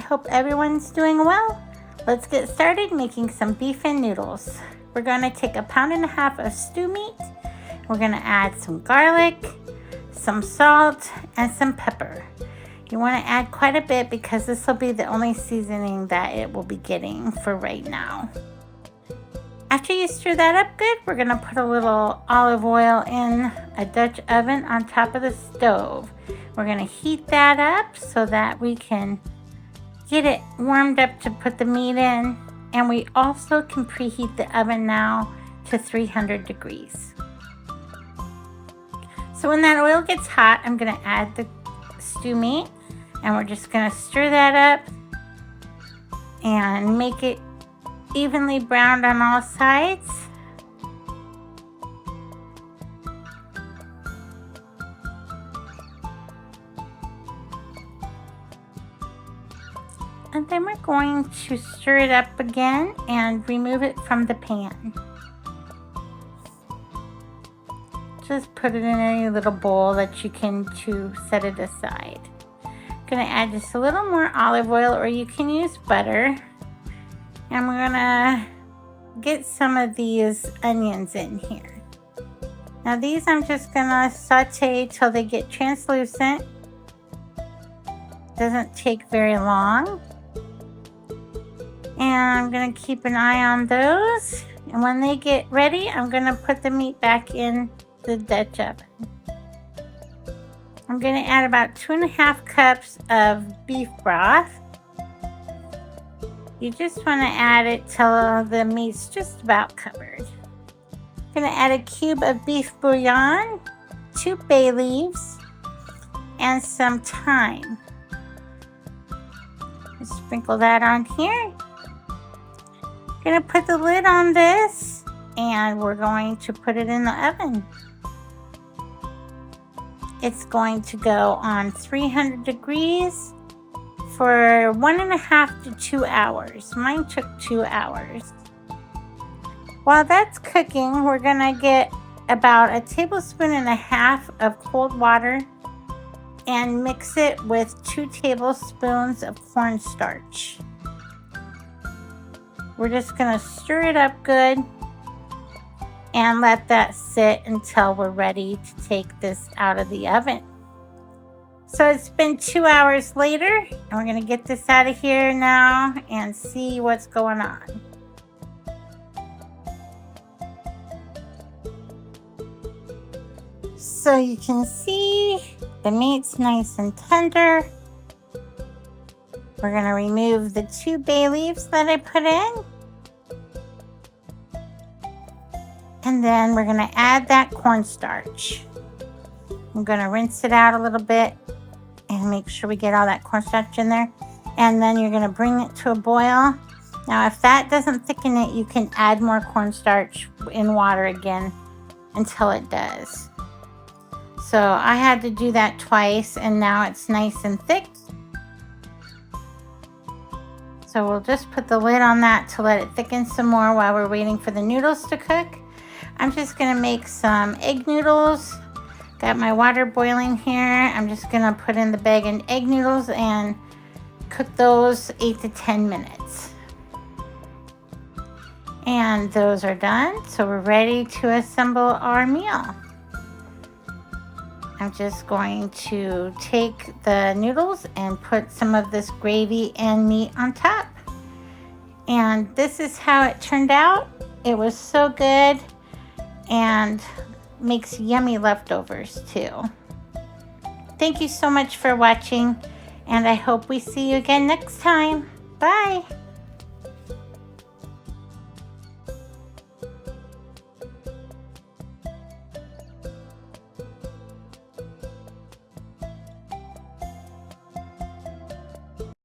hope everyone's doing well. Let's get started making some beef and noodles. We're going to take 1.5 pounds of stew meat. We're going to add some garlic, some salt, and some pepper. You want to add quite a bit because this will be the only seasoning that it will be getting for right now. After you stir that up good, we're going to put a little olive oil in a Dutch oven on top of the stove. We're going to heat that up so that we can get it warmed up to put the meat in. And we also can preheat the oven now to 300 degrees. So when that oil gets hot, I'm going to add the stew meat. And we're just going to stir that up and make it evenly browned on all sides. And then we're going to stir it up again and remove it from the pan. Just put it in any little bowl that you can to set it aside. I'm going to add just a little more olive oil, or you can use butter. And we're gonna get some of these onions in here. Now these I'm just gonna saute till they get translucent. Doesn't take very long. And I'm gonna keep an eye on those. And when they get ready, I'm gonna put the meat back in the Dutch oven. I'm gonna add about 2.5 cups of beef broth. You just want to add it till the meat's just about covered. I'm going to add a cube of beef bouillon, 2 bay leaves, and some thyme. Just sprinkle that on here. I'm going to put the lid on this, and we're going to put it in the oven. It's going to go on 300 degrees for 1.5 to 2 hours. Mine took 2 hours. While that's cooking, we're gonna get about 1.5 tablespoons of cold water and mix it with 2 tablespoons of cornstarch. We're just gonna stir it up good and let that sit until we're ready to take this out of the oven. So it's been 2 hours later, and we're going to get this out of here now and see what's going on. So you can see the meat's nice and tender. We're going to remove the 2 bay leaves that I put in. And then we're going to add that cornstarch. I'm going to rinse it out a little bit and make sure we get all that cornstarch in there. And then you're going to bring it to a boil. Now if that doesn't thicken it, you can add more cornstarch in water again until it does. So I had to do that twice, and now it's nice and thick. So we'll just put the lid on that to let it thicken some more while we're waiting for the noodles to cook. I'm just going to make some egg noodles. Got my water boiling here. I'm just gonna put in the bag and egg noodles and cook those 8 to 10 minutes. And those are done, so we're ready to assemble our meal. I'm just going to take the noodles and put some of this gravy and meat on top. And this is how it turned out. It was so good and makes yummy leftovers too. Thank you so much for watching, and I hope we see you again next time. Bye.